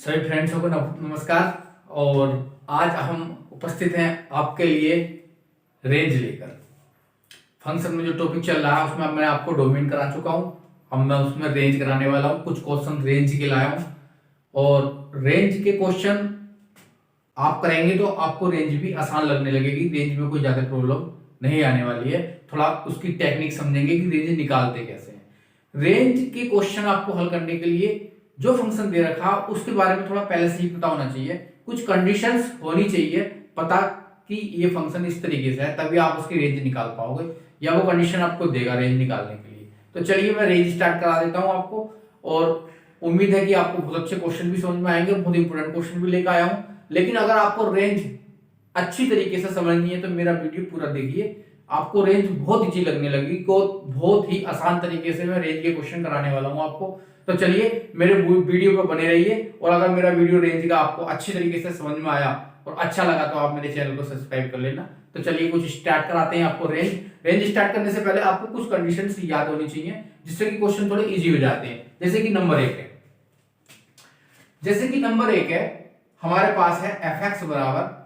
सभी फ्रेंड्सों को नमस्कार। और आज हम उपस्थित हैं आपके लिए रेंज लेकर। फंक्शन में जो टॉपिक चल रहा है उसमें मैं आपको डोमेन करा चुका हूं। अब मैं उसमें रेंज कराने वाला हूं। कुछ क्वेश्चन रेंज के लाया हूं और रेंज के क्वेश्चन आप करेंगे तो आपको रेंज भी आसान लगने लगेगी। रेंज में कोई ज्यादा प्रॉब्लम नहीं आने वाली है। थोड़ा उसकी टेक्निक समझेंगे कि रेंज निकालते कैसे हैं। रेंज के क्वेश्चन आपको हल करने के लिए जो फंक्शन दे रखा उसके बारे में थोड़ा पहले से ही पता होना चाहिए। कुछ कंडीशंस होनी चाहिए पता कि ये फंक्शन इस तरीके से है, तभी आप उसकी रेंज निकाल पाओगे या वो कंडीशन आपको देगा रेंज निकालने के लिए। तो चलिए मैं रेंज स्टार्ट करा देता हूं आपको और उम्मीद है कि आपको बहुत अच्छे क्वेश्चन भी समझ में आएंगे, बहुत इंपोर्टेंट क्वेश्चन भी लेकर आया हूं। लेकिन अगर आपको रेंज अच्छी तरीके से समझनी है तो मेरा वीडियो पूरा देखिए। आपको रेंज बहुत इजी लगने लगेगी को बहुत ही आसान तरीके से मैं रेंज के क्वेश्चन कराने वाला हूं आपको। तो चलिए मेरे वीडियो पर बने रहिए और अगर मेरा वीडियो रेंज का आपको अच्छी तरीके से समझ में आया और अच्छा लगा तो आप मेरे चैनल को सब्सक्राइब कर लेना। तो चलिए कुछ स्टार्ट कराते हैं आपको रेंज स्टार्ट करने से पहले आपको कुछ कंडीशंस याद होनी चाहिए जिससे कि क्वेश्चन थोड़े इजी हो जाते हैं। जैसे कि नंबर एक है हमारे पास है fx बराबर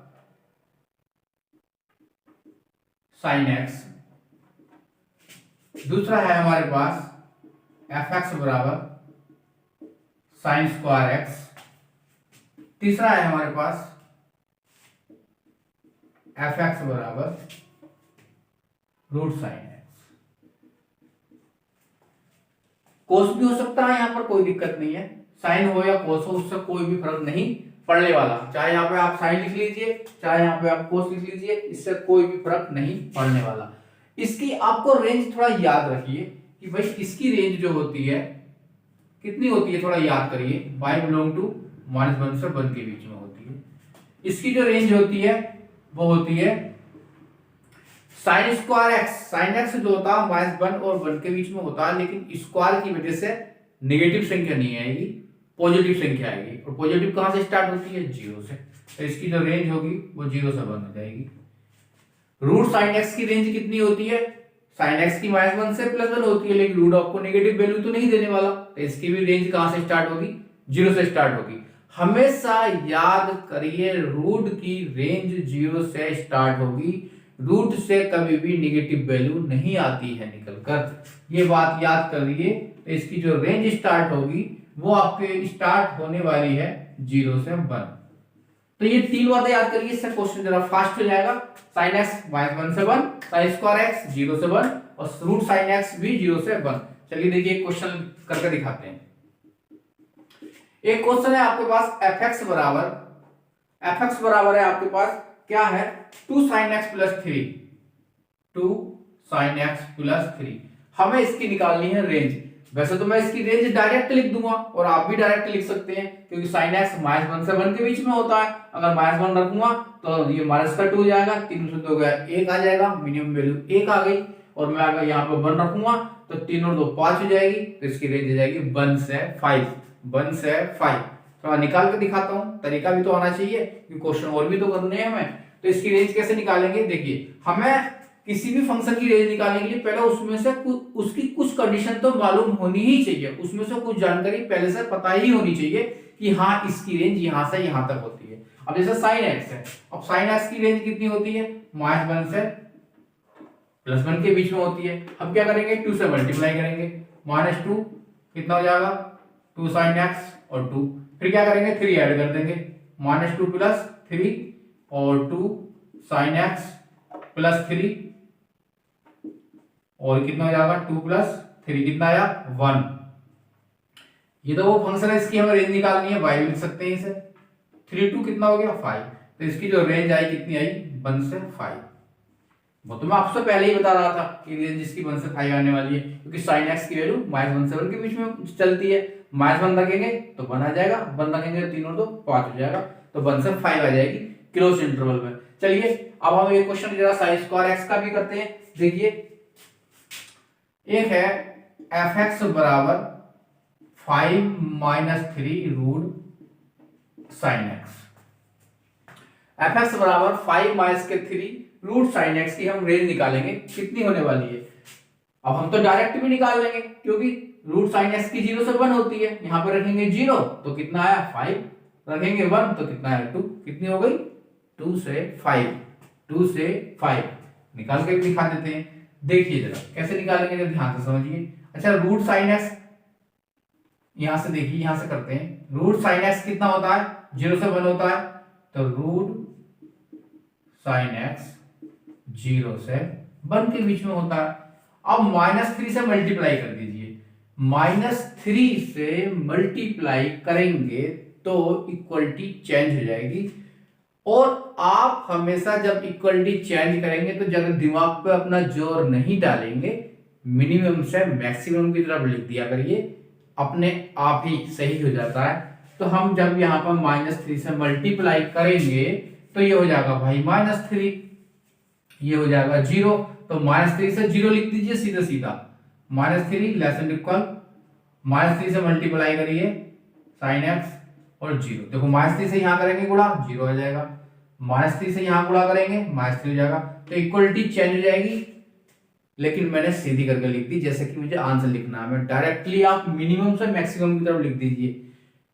sin x। दूसरा है हमारे पास fx बराबर sin स्क्वायर x। तीसरा है हमारे पास fx बराबर रूट साइन x। कोस भी हो सकता है, यहां पर कोई दिक्कत नहीं है। साइन हो या कोस हो उससे कोई भी फर्क नहीं पड़ने वाला। चाहे यहाँ पे आप साइन लिख लीजिए चाहे यहाँ पे आप कोस लिख लीजिए, इससे कोई भी फर्क नहीं पड़ने वाला। इसकी आपको रेंज थोड़ा याद रखिए कि भाई इसकी रेंज जो होती है कितनी होती है, थोड़ा याद करिए। y बिलोंग टू -1 से 1 के बीच में होती है। इसकी जो रेंज होती है वो होती है sine square x। Sine x जो होता है -1 और 1 के बीच में होता है, लेकिन स्क्वायर की वजह से नेगेटिव संख्या नहीं आएगी, पॉजिटिव संख्या आएगी। और पॉजिटिव कहां से स्टार्ट होती है? 0 से। तो इसकी जो रेंज होगी वो 0 से 1 हो जाएगी। रूट साइन x की रेंज कितनी होती है? साइन x की -1 से +1 होती है, लेकिन रूट आपको नेगेटिव वैल्यू तो नहीं देने वाला, तो इसकी भी रेंज कहां से स्टार्ट होगी? 0 से स्टार्ट होगी। हमेशा याद करिए रूट की रेंज 0 से स्टार्ट होगी। रूट से कभी भी नेगेटिव वैल्यू नहीं आती है निकलकर, ये बात याद करिए। तो इसकी जो रेंज स्टार्ट होगी वो आपके स्टार्ट होने वाली है 0 से 1। तो ये तीन बातें याद करिए, इससे क्वेश्चन जरा फास्ट हो जाएगा। साइन एक्स -1 से 1, साइन स्क्वायर एक्स 0 से 1 और रूट साइन एक्स भी 0 से 1। चलिए देखिए क्वेश्चन करके दिखाते हैं। एक क्वेश्चन है आपके पास fx बराबर है आपके पास क्या है? 2 sin x + 3। 2 sin x + 3 हमें इसकी निकालनी है रेंज। वैसे तो मैं इसकी रेंज डायरेक्ट लिख दूंगा और आप भी डायरेक्ट लिख सकते हैं, क्योंकि sin x -1 से 1 के बीच में होता है। अगर -1 रखूंगा तो ये -2 हो जाएगा, 3 से 2 गया 1 आ जाएगा, मिनिमम वैल्यू 1 आ गई। और मैं अगर यहाँ पे 1 रखूंगा तो 3 और 2 5 हो जाएगी, तो इसकी रेंज हो जाएगी 1 से 5। 1 से 5 थोड़ा निकाल के दिखाता हूँ, तरीका भी तो आना चाहिए क्योंकि क्वेश्चन और भी तो करने हैं हमें। तो इसकी रेंज कैसे निकालेंगे? देखिए, हमें किसी भी फंक्शन की रेंज निकालने के लिए पहले उसमें से उसकी कुछ कंडीशन तो मालूम होनी ही चाहिए, उसमें से कुछ जानकारी पहले से पता ही होनी चाहिए कि हाँ इसकी रेंज यहां से यहां तक होती है। अब जैसे साइन एक्स है, अब साइन एक्स की रेंज कितनी होती है? -1 से +1 के बीच में होती है। अब क्या करेंगे? 2 से मल्टीप्लाई करेंगे, -2 कितना हो जाएगा? 2 sin x और 2, फिर क्या करेंगे? 3 ऐड कर देंगे, -2 + 3 और 2 sin x + 3 और कितना हो जाएगा? 2 + 3 कितना आया? 1। ये तो वो फंक्शन है, इसकी हमें रेंज निकालनी है, y लिख सकते हैं इसे। 3 2 कितना हो गया? 5। तो इसकी जो रेंज आई कितनी आई? 1 से 5। वो तो मैं आपसे पहले ही बता रहा था कि रेंज इसकी 1 से 5 आने वाली है, क्योंकि sin x की वैल्यू -1 से 1 के बीच में चलती है। -1 रखेंगे तो 1 आ जाएगा, 1 रखेंगे तो 3 और 2 5 हो जाएगा, तो 1 से 5 आ जाएगी क्लोज इंटरवल में। चलिए अब हम ये क्वेश्चन जरा sin स्क्वायर x का भी करते हैं। देखिए, एक है fx बराबर 5 - 3 रूट sin x। fx बराबर 5 - 3 रूट साइन एक्स की हम रेंज निकालेंगे, कितनी होने वाली है? अब हम तो डायरेक्ट भी निकाल लेंगे क्योंकि रूट साइन एक्स की 0 से 1 होती है। यहां पर रखेंगे 0 तो कितना आया? 5। रखेंगे 1 तो कितना है 2, कितनी हो गई 2 से 5, 2 से 5 निकाल के भी दिखा देते हैं। देखिए जरा कैसे निकालेंगे, जरा ध्यान से समझिए। अच्छा रूट साइन एक्स, यहां से देखिए, यहां से करते हैं। रूट साइन एक्स कितना होता है, 0 से 1 होता है, तो रूट साइन एक्स 0 से 1 के बीच में होता है। अब -3 से मल्टीप्लाई कर दीजिए, -3 से मल्टीप्लाई करेंगे तो इक्वलिटी चेंज हो जाएगी। और आप हमेशा जब इक्वलिटी चेंज करेंगे तो ज्यादा दिमाग पे अपना जोर नहीं डालेंगे, मिनिमम से मैक्सिमम की तरफ लिख दिया करिए, अपने आप ही सही हो जाता है। तो हम जब यहाँ पर -3 से मल्टीप्लाई करेंगे तो ये हो जाएगा भाई -3, ये हो जाएगा 0, तो -3 से 0 लिख दीजिए सीधा सीधा, -3 लेस देन इक्वल, -3 से मल्टीप्लाई करिए साइन एक्स और 0, देखो -3 से यहां करेंगे गुणा 0 आ जाएगा, -3 से यहां गुणा करेंगे -3 हो जाएगा, तो इक्वलिटी चेंज हो जाएगी। लेकिन मैंने सीधी करके लिख दी जैसे कि मुझे आंसर लिखना है। मैं डायरेक्टली आप मिनिमम से मैक्सिमम की तरफ लिख दीजिए,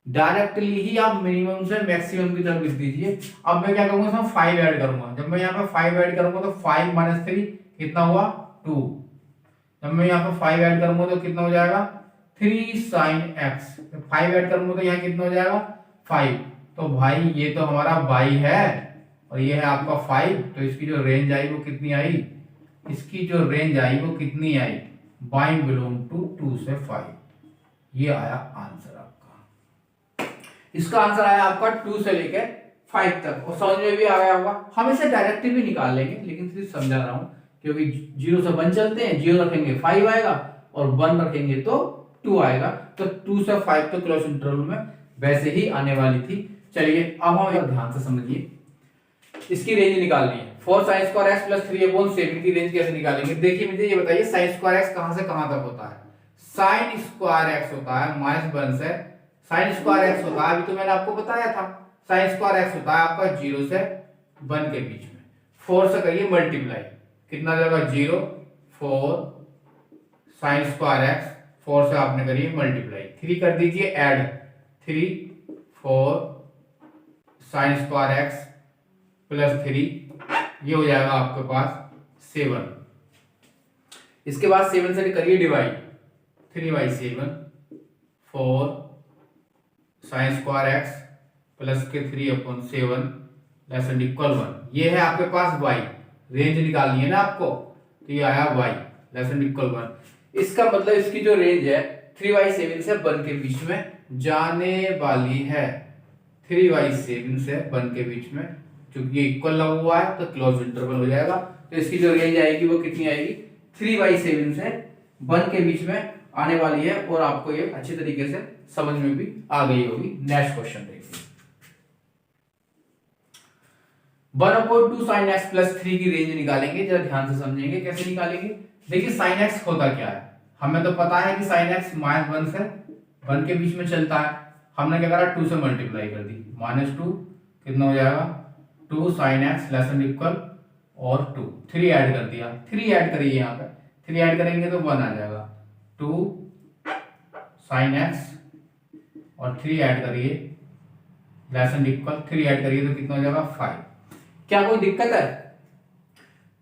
डायरेक्टली ही आप मिनिमम से मैक्सिमम की तरफ लिख दीजिए। अब मैं क्या करूंगा, इसमें 5 ऐड करूंगा। जब मैं यहाँ पे 5 ऐड करूंगा तो 5 - 3 कितना हुआ 2। जब मैं यहाँ पे 5 ऐड करूंगा तो कितना हो जाएगा 3 sin x। 5 ऐड करूंगा तो यहाँ कितना हो जाएगा 5। तो भाई ये तो हमारा बाई है और ये है आपका 5, तो इसकी जो रेंज आई वो कितनी आई, इसकी जो रेंज आई वो कितनी आई, बाई बिलोंग टू 2 से 5। ये आया आंसर आपका। इसका आंसर आया आपका 2 से लेकर 5 तक, और समझ में भी आ गया होगा। हम इसे डायरेक्टली भी निकाल लेंगे, लेकिन सिर्फ समझा रहा हूं क्योंकि 0 से 1 चलते हैं, 0 रखेंगे 5 आएगा और 1 रखेंगे तो 2 आएगा। तो 2 से 5 तो क्लोज इंटरवल में वैसे ही आने वाली थी। चलिए अब हम एक ध्यान से समझिए, इसकी रेंज निकालनी है। 4 sin स्क्वायर x प्लस 3/7 की रेंज कैसे निकालेंगे। देखिए मुझे ये बताइए sin स्क्वायर x कहां से कहां तक होता है। sin स्क्वायर x होता है -1 से, sin स्क्वायर x होता है, अभी तो मैंने आपको बताया था, sin स्क्वायर x होता है आपका 0 से 1 के बीच में। 4 से करिए मल्टीप्लाई, कितना जाएगा 0, 4 sin स्क्वायर x, 4 से आपने करिए मल्टीप्लाई, 3 कर दीजिए add, 3 4 sin square x plus 3, ये हो जाएगा आपके पास 7। इसके बाद 7 से करिए divide, 3/7 4 sin square x plus के 3/7 लेस देन इक्वल 1। ये है आपके पास y, रेंज निकालनी है ना आपको, तो ये आया y लेस देन इक्वल 1। इसका मतलब इसकी जो रेंज है 3/7 से 1 के बीच में जाने वाली है, 3/7 से 1 के बीच में, क्योंकि ये इक्वल लगा हुआ है तो क्लोज इंटरवल हो जाएगा। तो इसकी जो रेंज आएगी वो कितनी आएगी, 3/7 से 1 के बीच में आने वाली है। और आपको ये अच्छी तरीके से समझ में भी आ गई होगी। नेक्स्ट क्वेश्चन देखिए, 1/2 sin x प्लस 3 की रेंज निकालेंगे। जरा ध्यान से समझेंगे कैसे निकालेंगे। देखिए sin x होता क्या है, हमें तो पता है कि sin x -1 से 1 के बीच में चलता है। हमने क्या करा 2 से मल्टीप्लाई कर दी, -2 कितना हो जाएगा 2 sin x less than equal और 2, 3 ऐड कर दिया, 3 ऐड करिए, यहाँ पे 3 ऐड करेंगे तो 1 आ जाएगा, 2 sin x और 3 ऐड करिए लेस देन इक्वल, 3 ऐड करिए तो कितना हो जाएगा 5। क्या कोई दिक्कत है।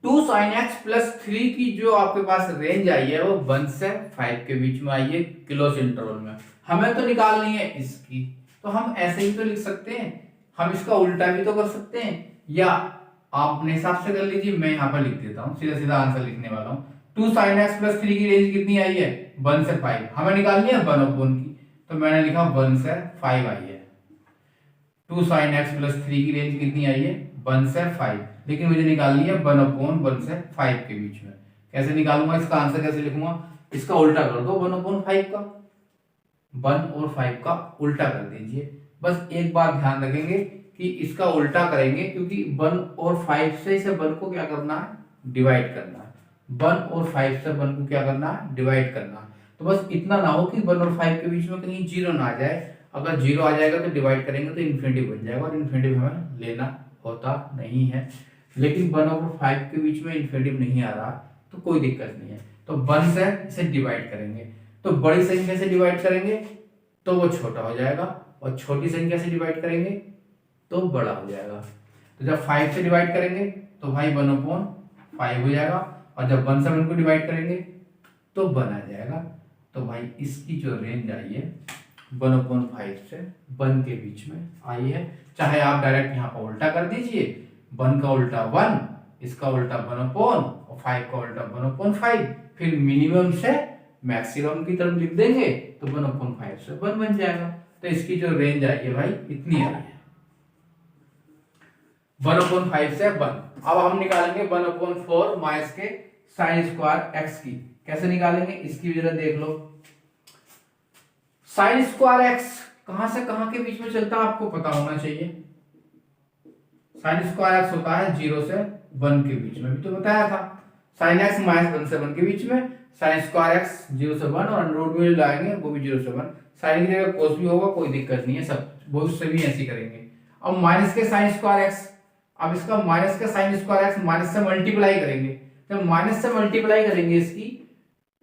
2 sin x प्लस 3 की जो आपके पास रेंज आई है वो 1 से 5 के बीच में आई है क्लोज इंटरवल में। हमें तो निकालनी है इसकी, तो हम ऐसे ही तो लिख सकते हैं, हम इसका उल्टा भी तो कर सकते हैं, या आप अपने हिसाब से कर लीजिए। मैं यहाँ पर लिख देता हूँ, सीधा सीधा आंसर लिखने वाला हूँ। 2 sin x प्लस 3 की रेंज कितनी आई है 1 से 5, हमें निकालनी है 1/, की, तो मैंने लिखा 1 से 5 आई है। 2 sin x प्लस 3 की रेंज कितनी आई है 1 से 5, लेकिन मुझे निकालनी है 1/1 से 5 के बीच में। कैसे निकालूंगा, इसका आंसर कैसे लिखूंगा, इसका उल्टा कर दो 1/5 का, 1 और 5 का उल्टा कर दीजिए। बस एक बात ध्यान रखेंगे कि इसका उल्टा करेंगे क्योंकि 1 और 5 से इसे 1 को क्या करना है डिवाइड करना है, 1 और 5 से 1 को क्या करना है डिवाइड करना है। तो बस इतना ना हो कि 1 और 5 के बीच में कहीं 0 ना आ जाए। अगर 0 आ जाएगा तो डिवाइड करेंगे तो इन्फिनिटी बन जाएगा, और इन्फिनिटी हमें लेना होता नहीं है। लेकिन 1 और 5 के बीच में इन्फिनिटी नहीं आ रहा तो कोई दिक्कत नहीं है, तो 1 से इसे डिवाइड करेंगे। तो बड़ी संख्या से डिवाइड करेंगे तो वो छोटा हो जाएगा, और छोटी संख्या से डिवाइड करेंगे तो बड़ा हो जाएगा। तो जब 5 से डिवाइड करेंगे तो भाई 1/5 हो जाएगा, और जब 1 से 1 को डिवाइड करेंगे तो 1 आ जाएगा। तो भाई इसकी जो रेंज आई है 1/5 से 1 के बीच में आई है। चाहे आप डायरेक्ट यहाँ पर उल्टा कर दीजिए, 1 का उल्टा 1, इसका उल्टा 1/, और 5 का उल्टा 1/5, फिर मिनिमम से मैक्सिमम की तरफ लिख देंगे तो 1/5 से 1 बन जाएगा। तो इसकी जो रेंज आई है भाई इतनी आई है, 1/5 से 1। अब हम निकालेंगे 1/4 माइनस के साइन स्क्वायर एक्स की। कैसे निकालेंगे इसकी जरा देख लो। साइन स्क्वायर एक्स कहां से कहां के बीच में चलता है आपको पता होना चाहिए। साइन स्क्वायर एक्स होता है 0 से 1 के बीच में, भी तो बताया था। साइन एक्स -1 से 1 के बीच में, साइन स्क्वायर एक्स 0 से 1, और अंडर रूट में लाएंगे वो भी 0 से 1। साइन की जगह कोस भी होगा, कोई दिक्कत नहीं है, सब बहुत से भी ऐसे करेंगे। अब माइनस के साइन स्क्वायर एक्स, अब इसका माइनस का साइन स्क्वायर एक्स माइनस से मल्टीप्लाई करेंगे। जब माइनस से मल्टीप्लाई करेंगे इसकी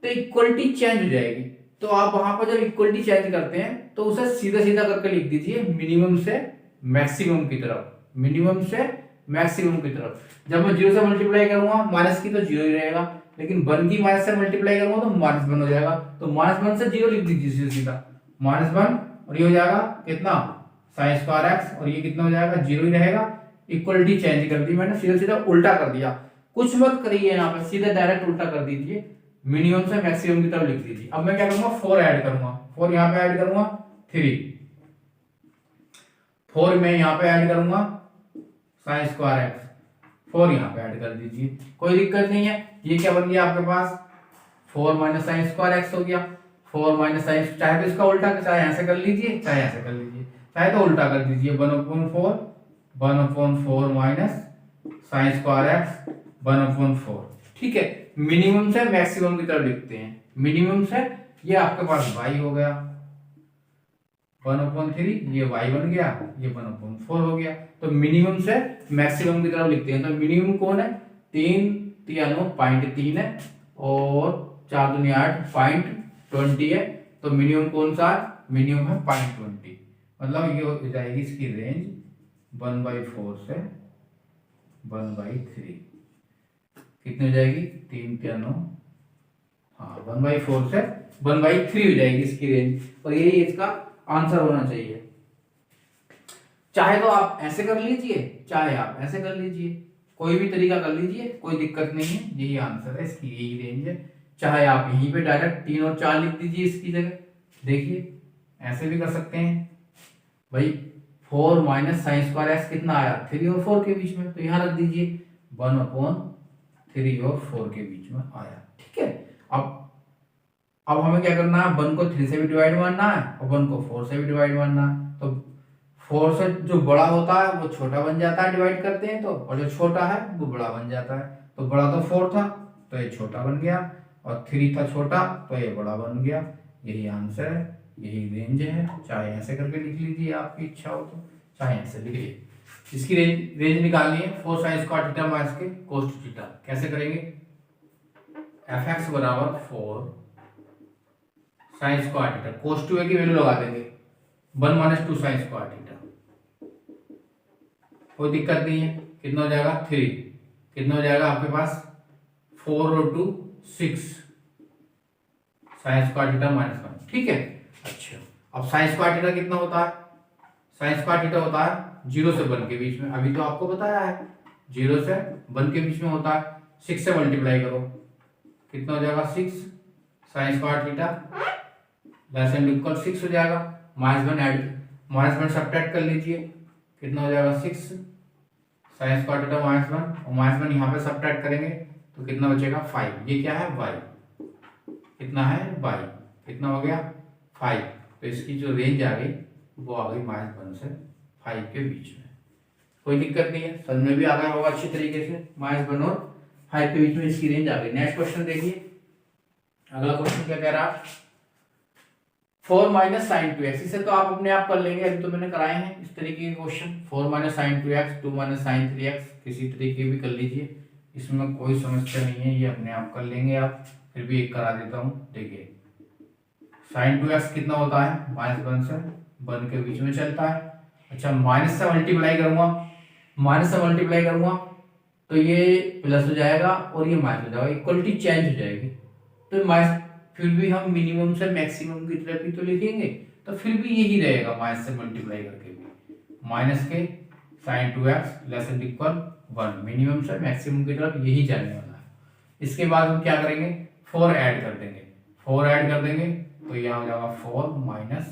तो इक्वलिटी चेंज हो जाएगी। तो आप वहां पर जब इक्वलिटी चेंज करते हैं तो उसे सीधा सीधा करके लिख दीजिए मिनिमम से मैक्सिमम की तरफ, मिनिमम से मैक्सिमम की तरफ। जब मैं 0 से मल्टीप्लाई करूंगा माइनस की तो 0 ही रहेगा, लेकिन 1 की माइनस से मल्टीप्लाई करूंगा तो -1 हो जाएगा। तो -1 से 0 लिख दीजिए सीधा सीधा, -1, और ये हो जाएगा कितना साइन स्क्वायर एक्स, और ये कितना हो जाएगा 0 ही रहेगा। इक्वलिटी चेंज कर दी मैंने, सीधा सीधा उल्टा कर दिया। कुछ मत करिए यहाँ पे, सीधे डायरेक्ट उल्टा कर दीजिए, मिनिमम से मैक्सिमम की तरफ लिख दीजिए। अब मैं क्या करूंगा 4 ऐड करूंगा, 4 यहाँ पे ऐड करूंगा, 3 4 में यहाँ पे ऐड करूंगा साइन स्क्वायर एक्स, 4 यहाँ पे ऐड कर दीजिए, कोई दिक्कत नहीं है। ये क्या बन गया आपके पास 4 माइनस साइन स्क्वायर एक्स हो गया। 4 माइनस साइन, चाहे तो इसका उल्टा चाहे ऐसे कर लीजिए, चाहे ऐसे कर लीजिए, चाहे तो उल्टा कर दीजिए 1/4 माइनस साइन स्क्वायर एक्स 1/4। ठीक है, मिनिमम से मैक्सिमम की तरफ लिखते हैं। मिनिमम से ये आपके पास y हो गया 1/3, ये y बन गया, ये 1/4 हो गया। तो मिनिमम से मैक्सिमम की तरफ लिखते हैं। तो मिनिमम कौन है 3 3 0.3 है, और 4 दूनी 8 0.20 है। तो मिनिमम कौन सा है, मिनिमम है 0.20। मतलब ये हो जाएगी इसकी रेंज 1/4 से 1/3। कितनी हो जाएगी 3 3 9, हाँ 1/4 से 1/3 हो जाएगी इसकी रेंज। और यही इसका आंसर होना चाहिए। चाहे तो आप ऐसे कर लीजिए, चाहे आप ऐसे कर लीजिए, कोई भी तरीका कर लीजिए, कोई दिक्कत नहीं है। यही आंसर है, इसकी यही रेंज है। चाहे आप यहीं पे डायरेक्ट 3 और 4 लिख दीजिए इसकी जगह, देखिए ऐसे भी कर सकते हैं भाई। 4 माइनस साइन स्क्वायर एक्स कितना आया 3 और 4 के बीच में, तो यहाँ रख दीजिए 1/3 और 4 के बीच में आया। ठीक है, अब हमें क्या करना है, 1 को 3 से भी डिवाइड मारना है और 1 को 4 से भी डिवाइड मारना है। तो 4 से जो बड़ा होता है वो छोटा बन जाता है, डिवाइड करते हैं तो, और जो छोटा है वो बड़ा बन जाता है। तो बड़ा तो 4 था तो ये छोटा बन गया, और 3 था छोटा तो ये बड़ा बन गया। यही आंसर है, यही रेंज है। चाहे ऐसे करके लिख लीजिए आपकी इच्छा हो तो, चाहे ऐसे लिख लीजिए। इसकी रेंज निकालनी है 4 साइन स्क्वायर थीटा माइनस के कोस थीटा। कैसे करेंगे, fx बराबर 4 साइन स्क्वायर थीटा, कोस 2a की वैल्यू लगा देंगे 1 माइनस 2 साइन स्क्वायर थीटा। कोई दिक्कत नहीं है। कितना हो जाएगा 3, कितना हो जाएगा आपके पास 4 और 2 6 साइन स्क्वायर थीटा माइनस 1। ठीक है, अच्छा अब साइन स्क्वायर थीटा कितना होता है, साइन स्क्वायर थीटा होता है 0 से 1 के बीच में। अभी तो आपको बताया है 0 से 1 के बीच में होता है। 6 से मल्टीप्लाई करो, कितना हो जाएगा 6 sine square theta less and equal 6 हो जाएगा। -1 ऐड, -1 सब्ट्रैक्ट कर लीजिए, कितना हो जाएगा 6 साइन स्क्वायर थीटा -1, और -1 यहाँ पे सब्ट्रैक्ट करेंगे तो कितना बचेगा 5। ये क्या है y, कितना है y, कितना हो गया 5। तो इसकी जो रेंज आ गई वो आ गई -1 से 5 के बीच में। कोई दिक्कत नहीं है, समझ में भी आ गया होगा अच्छी तरीके से। -1 और 5 के बीच में इसकी रेंज आ गई। नेक्स्ट क्वेश्चन देखिए, अगला क्वेश्चन क्या कह रहा है, 4 माइनस साइन 2x। इसे तो आप अपने आप कर लेंगे, अभी तो मैंने कराए हैं इस तरीके के question. 4 minus sine 2x, 2 minus sine 3x, किसी तरीके भी कर लीजिए, इसमें कोई समस्या नहीं है, ये अपने आप कर लेंगे आप। फिर भी एक करा देता हूँ, देखिए साइन 2x कितना होता है -1 से 1 के बीच में चलता है। अच्छा माइनस से मल्टीप्लाई करूंगा तो ये प्लस हो जाएगा और ये माइनस हो जाएगा, इक्वलिटी चेंज हो जाएगी। तो माइनस फिर भी हम मिनिमम से मैक्सिमम की तरफ ही तो लिखेंगे, तो फिर भी यही रहेगा माइनस से मल्टीप्लाई करके भी, माइनस के sin 2x less and equal 1, minimum से मैक्सिमम की तरफ यही जाने वाला है। इसके बाद हम क्या करेंगे, 4 ऐड कर देंगे, तो यहाँ हो जाएगा 4 माइनस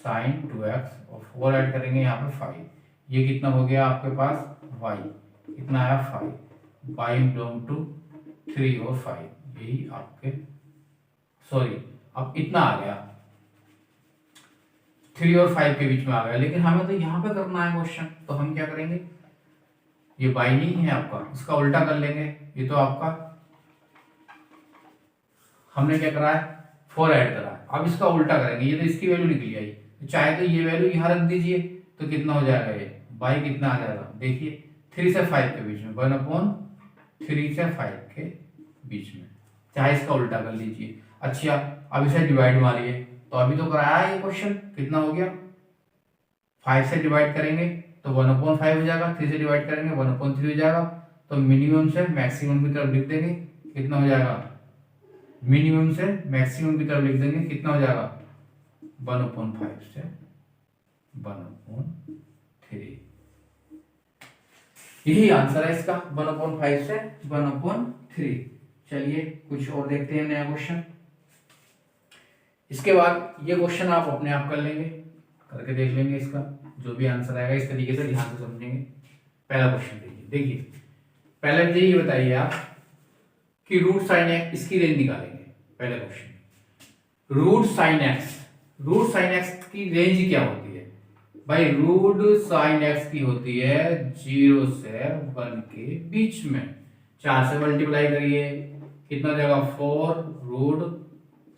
sin 2x और 4 ऐड करेंगे यहाँ पे 5, ये कितना हो गया आपके पास y, कितना आया 5, y बिलोंग टू 3 और 5, यही आपके अब इतना आ गया 3 और 5 के बीच में आ गया, लेकिन हमें तो यहाँ पे करना है क्वेश्चन, तो हम क्या करेंगे, ये y नहीं है आपका, इसका उल्टा कर लेंगे। ये तो आपका हमने क्या करा है 4 ऐड करा है, अब इसका उल्टा करेंगे, ये तो इसकी वैल्यू निकली आई, चाहे तो ये वैल्यू यहाँ रख दीजिए तो कितना हो जाएगा, ये y कितना आ जाएगा, देखिए 3 से 5 के बीच में 1/3 से 5 के बीच में, चाहे इसका उल्टा कर लीजिए। अच्छा अब इसे डिवाइड मारिए, तो अभी तो कराया है ये क्वेश्चन, कितना हो गया 5 से डिवाइड करेंगे तो 1/5 हो जाएगा, 3 से डिवाइड करेंगे 1/3 हो जाएगा, तो मिनिमम से मैक्सिमम की तरफ लिख देंगे, कितना हो जाएगा, मिनिमम से मैक्सिमम की तरफ लिख देंगे, कितना हो जाएगा 1/5 से 1/3, यही आंसर है इसका, 1/5 से 1/3। चलिए कुछ और देखते हैं नया क्वेश्चन। इसके बाद ये क्वेश्चन आप अपने आप कर लेंगे, करके देख लेंगे, इसका जो भी आंसर आएगा इस तरीके से ध्यान से समझेंगे। पहला क्वेश्चन देखिए, पहले मुझे ये बताइए आप कि रूट साइन एक्स, इसकी रेंज निकालेंगे। पहला क्वेश्चन, रूट साइन एक्स की रेंज क्या होती है भाई, रूट साइन एक्स की होती है 0 से 1 के बीच में, 4 से मल्टीप्लाई करिए, कितना जाएगा 4 रूट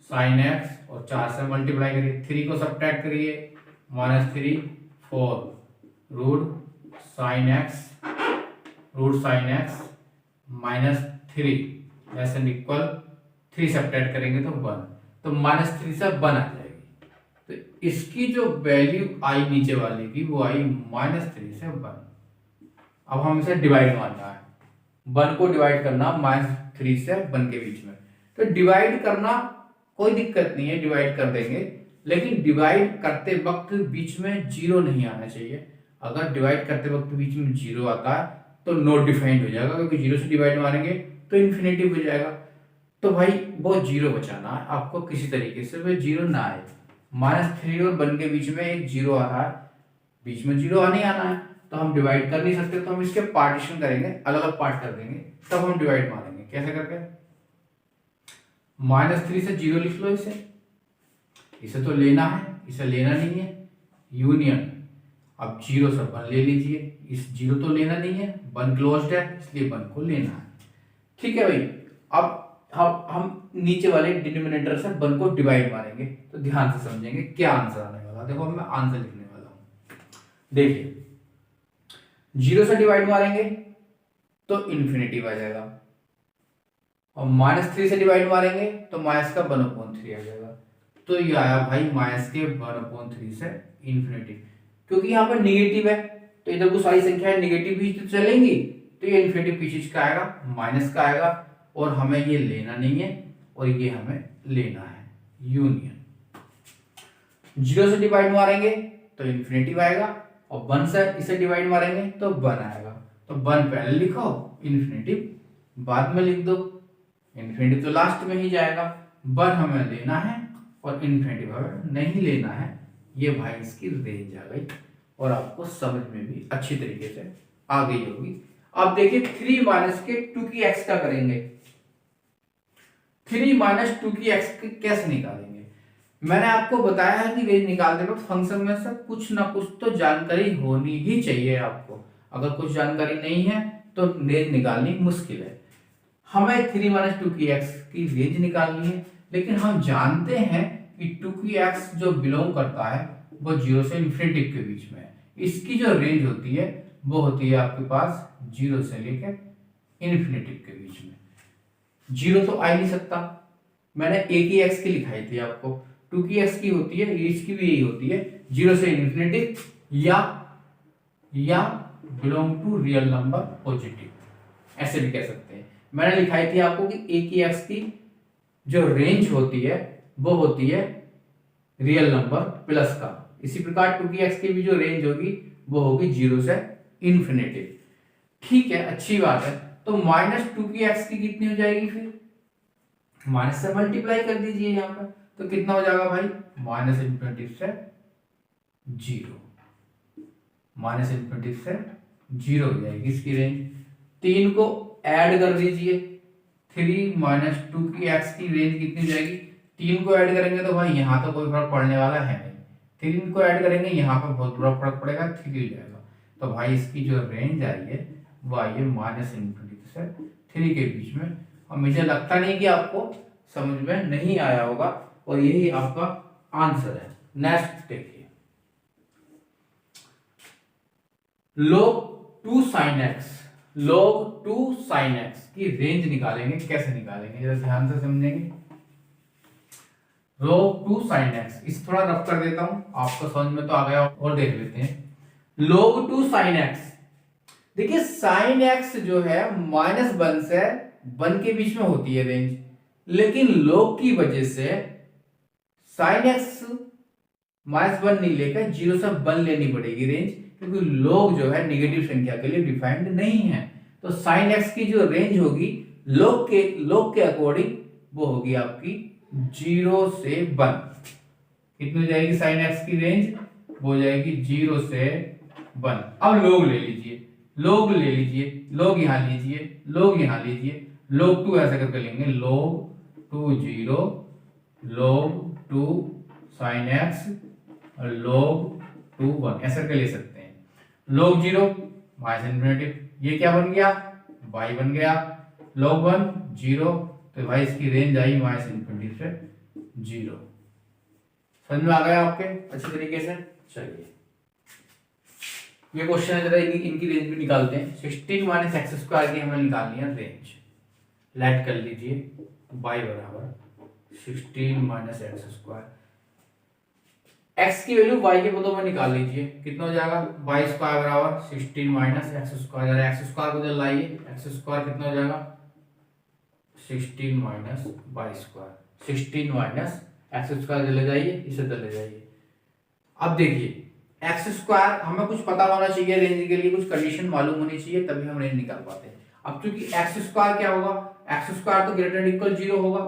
साइन एक्स और 4 से मल्टीप्लाई करिए, 3 को सब्ट्रैक्ट करिए, -3 4 root sine x -3 less and equal 3 subtract करेंगे तो 1, तो -3 से 1 आ जाएगी, तो इसकी जो वैल्यू आई नीचे वाले की वो आई -3 से 1। अब हम इसे डिवाइड मारना है, 1 को डिवाइड करना -3 से 1 के बीच में, तो डिवाइड करना कोई दिक्कत नहीं है, डिवाइड कर देंगे, लेकिन डिवाइड करते वक्त बीच में 0 नहीं आना चाहिए। अगर डिवाइड करते वक्त बीच में 0 आता है तो नॉट डिफाइंड हो जाएगा, क्योंकि 0 से डिवाइड मारेंगे तो इन्फिनिटी हो जाएगा, तो भाई वो 0 बचाना है आपको किसी तरीके से, वो 0 ना आए। -3 और 1 के बीच में एक 0 आ रहा है, बीच में 0 आने आना है, तो हम डिवाइड कर नहीं सकते, तो हम इसके पार्टीशन करेंगे, अलग अलग पार्ट कर देंगे, तब हम डिवाइड मारेंगे। कैसे करके, -3 से 0 लिख लो, इसे तो लेना है, इसे लेना नहीं है, यूनियन, अब 0 से 1 ले लीजिए, इस 0 तो लेना नहीं है, 1 क्लोज्ड है इसलिए 1 को लेना है, ठीक है भाई। अब हम नीचे वाले डिनोमिनेटर से 1 को डिवाइड मारेंगे, तो ध्यान से समझेंगे क्या आंसर आने वाला। देखो मैं आंसर लिखने वाला हूं, देखिए 0 से डिवाइड मारेंगे तो इन्फिनिटी आ जाएगा, और -3 से डिवाइड मारेंगे तो माइनस का 1/3 आ जाएगा, तो ये आया भाई माइनस के 1/3 से इन्फिनिटी। क्योंकि यहाँ पर निगेटिव है तो इधर को सारी संख्याएं निगेटिव भी तो चलेंगी, तो ये इन्फिनिटी पीछे का आएगा, माइनस का आएगा, और हमें ये लेना नहीं है और ये हमें लेना है, यूनियन। 0 से डिवाइड मारेंगे तो इन्फिनिटी आएगा, और 1 से इसे डिवाइड मारेंगे तो 1 आएगा, तो 1 पहले लिखो, इन्फिनिटी बाद में लिख दो, इन्फिनिटी तो लास्ट में ही जाएगा। 1 हमें लेना है और इन्फिनिटी हमें नहीं लेना है, ये भाई इसकी रेंज आ गई, और आपको समझ में भी अच्छी तरीके से आ गई होगी। अब देखिए 3 माइनस के 2 की एक्स का करेंगे, 3 माइनस 2 की एक्स कैसे निकालेंगे। मैंने आपको बताया है कि रेंज निकालते वक्त फंक्शन में से कुछ ना कुछ तो जानकारी होनी ही चाहिए आपको, अगर कुछ जानकारी नहीं है तो रेंज निकालनी मुश्किल है। हमें 3 माइनस 2 की एक्स की रेंज निकालनी है, लेकिन हम जानते हैं कि 2 की एक्स जो बिलोंग करता है वो 0 से इन्फिनिटी के बीच में है, इसकी जो रेंज होती है वो होती है आपके पास 0 से लेकर इन्फिनिटी के बीच में। 0 तो आ ही नहीं सकता, मैंने एक ही एक्स की लिखाई थी आपको, 2 की x की होती है, इसकी भी यही होती है, 0 से इन्फिनिटी या belong to real number positive, ऐसे भी कह सकते हैं। मैंने लिखाई थी आपको कि a की x की जो रेंज होती है वो होती है रियल नंबर प्लस का, इसी प्रकार 2 की x की भी जो रेंज होगी वो होगी 0 से इन्फिनिटी। ठीक है, अच्छी बात है। तो -2 की x की कितनी हो जाएगी, फिर माइनस से मल्टीप्लाई कर दीजिए यहाँ पर, तो कितना हो जाएगा भाई, -∞ से 0, -∞ से 0 हो जाएगी इसकी रेंज। 3 को ऐड कर दीजिए, 3 - 2 की x की रेंज कितनी हो जाएगी, 3 को ऐड करेंगे तो भाई यहाँ तो कोई फर्क पड़ने वाला है नहीं, 3 को ऐड करेंगे यहाँ पर बहुत बुरा फर्क पड़ेगा, 3 हो जाएगा। तो भाई इसकी जो रेंज आई है वो आई है -∞ से 3 के बीच में। और मुझे लगता नहीं कि आपको समझ में नहीं आया होगा, और यही आपका आंसर है। नेक्स्ट देखिए, log 2 sin x की रेंज निकालेंगे, कैसे निकालेंगे जरा ध्यान से समझेंगे। log 2 sin x, इस थोड़ा रफ कर देता हूं, आपको समझ में तो आ गया, और देख लेते हैं। log 2 sin x, देखिए sin x जो है -1 से 1 के बीच में होती है रेंज, लेकिन log की वजह से sin x -1 नहीं लेकर 0 से 1 लेनी पड़ेगी रेंज, क्योंकि log जो है नेगेटिव संख्या के लिए डिफाइंड नहीं है। तो sin x की जो रेंज होगी log के अकॉर्डिंग वो होगी आपकी 0 से 1। कितनी हो जाएगी sin x की रेंज, वो हो जाएगी 0 से 1। अब log ले लीजिए, log ले लीजिए, log यहां लीजिए, log यहां लीजिए, log 2 ऐसा करके लेंगे, log 2 0, log 2 sin x और log 2 1 ऐसा करके ले सकते हैं। log 0 -∞, ये क्या बन गया, y बन गया, log 1 0, तो भाई इसकी रेंज आई -∞ से 0। समझ में आ गया आपके अच्छी तरीके से। चलिए ये क्वेश्चन है, जरा इनकी रेंज भी निकालते हैं। 16 - x² की हमें निकालनी है रेंज। लेट कर लीजिए y बराबर 16 - x², x की वैल्यू y के पदों में निकाल लीजिए, कितना हो जाएगा, y² बराबर 16 - x², x² को जब लाइए, x² कितना हो जाएगा, 16 - y², 16 - x² चले जाइए, इसे चले जाइए। अब देखिए x² हमें कुछ पता होना चाहिए रेंज के लिए, कुछ कंडीशन मालूम होनी चाहिए, तभी हम रेंज निकाल पाते हैं। अब क्योंकि x² क्या होगा, x² तो ग्रेटर इक्वल 0 होगा,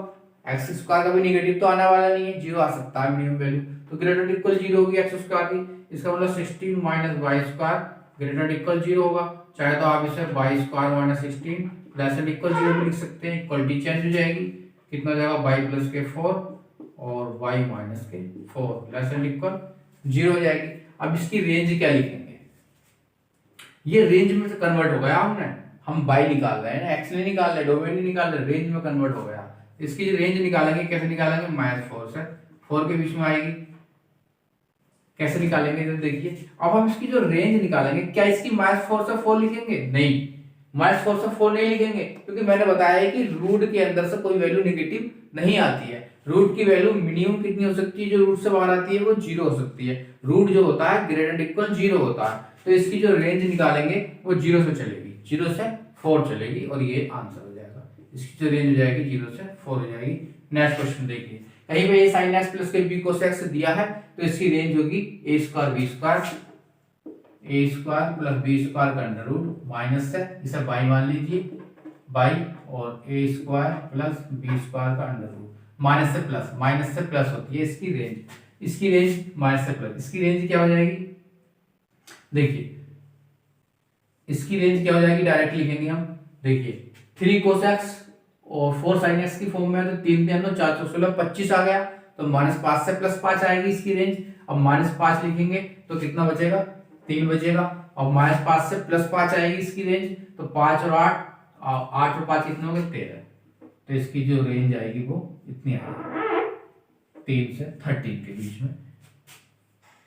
x² का भी नेगेटिव तो आने वाला नहीं है, 0 आ सकता है मिनिमम वैल्यू, तो ग्रेटर इक्वल 0 होगी x² की, इसका मतलब 16 - y² ग्रेटर इक्वल 0 होगा। चाहे तो आप इसे y² - 16 लेस देन इक्वल 0 भी लिख सकते हैं, इक्वलिटी चेंज हो जाएगी, कितना हो जाएगा y + के 4 और y - के 4 लेस देन इक्वल 0 हो जाएगी। अब इसकी रेंज क्या लिखेंगे, ये रेंज में से कन्वर्ट हो गया, हम y निकाल रहे हैं, x नहीं निकाल रहे, डोमेन नहीं निकाल रहे, रेंज में कन्वर्ट हो गया। इसकी रेंज निकालेंगे, कैसे निकालेंगे, -4 से 4 के बीच में आएगी, कैसे निकालेंगे तो देखिए। अब हम इसकी जो रेंज निकालेंगे, क्या इसकी -4 से 4 लिखेंगे, नहीं, -4 से 4 नहीं लिखेंगे, क्योंकि मैंने बताया है कि रूट के अंदर से कोई वैल्यू नेगेटिव नहीं आती है। रूट की वैल्यू मिनिमम कितनी हो सकती है, जो रूट से बाहर आती है वो 0 हो सकती है। रूट जो होता है ग्रेटर इक्वल 0 होता है, तो इसकी जो रेंज निकालेंगे वो 0 से चलेगी, 0 से 4 चलेगी, और ये आंसर हो जाएगा। इसकी जो रेंज हो जाएगी 0 से 4 हो जाएगी। नेक्स्ट क्वेश्चन देखिए, कहीं पे ये sin x + b cos x दिया है, तो इसकी रेंज होगी a² b² + b² का अंडर रूट माइनस से, इसे y मान लीजिए, y और a² + b² का अंडर रूट, माइनस से प्लस होती है इसकी रेंज, इसकी रेंज माइनस से प्लस, इसकी रेंज क्या हो जाएगी, देखिए इसकी रेंज क्या हो जाएगी, डायरेक्ट लिखेंगे हम, देखिए 3 cos x और 4 sin x की फॉर्म में है, तो 3 3 9 4 16 25 आ गया, तो -5 से +5 आएगी इसकी रेंज। अब -5 लिखेंगे तो कितना बचेगा, 3 बचेगा। अब -5 से +5 आएगी इसकी रेंज, तो 5 और 8 और 5 कितने हो गए, 13, तो इसकी जो रेंज आएगी वो इतनी आएगी, 3 से 13 के बीच में।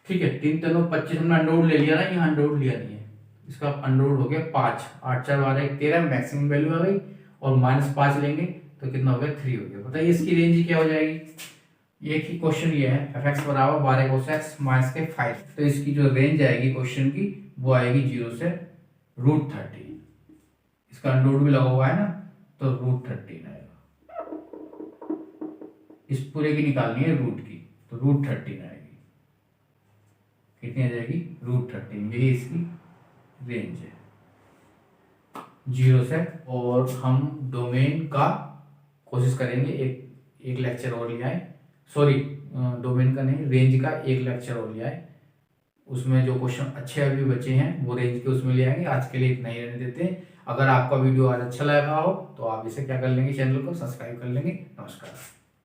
ठीक है, 3 3 25 हमने अंडर रूट ले लिया ना, यहाँ अंडर रूट लिया नहीं है, इसका अंडर रूट हो गया 5, 8 4 12 13, मैक्सिमम वैल्यू आ गई, और -5 लेंगे तो कितना हो गया, 3 हो गया। बताइए इसकी रेंज क्या हो जाएगी, एक ही क्वेश्चन ये है, एफ एक्स बराबर 12 कोस एक्स माइनस के 5। तो इसकी जो रेंज आएगी क्वेश्चन की वो आएगी 0 से √13। इसका अंडर भी लगा हुआ है ना, तो √13 आएगा। इस पूरे की निकालनी है रूट की, तो √13 आएगी। कितनी आ जाएगी? √13। यही इसकी रेंज है 0 से। और हम डोमेन का कोशिश करेंगे, एक लेक्चर और ले आए, सॉरी डोमेन का नहीं, रेंज का एक लेक्चर और ले आए। उसमें जो क्वेश्चन अच्छे अभी बचे हैं वो रेंज के उसमें ले आएंगे। आज के लिए इतना ही रहने देते हैं। अगर आपका वीडियो आज अच्छा लगा हो तो आप इसे क्या कर लेंगे, चैनल को सब्सक्राइब कर लेंगे। नमस्कार।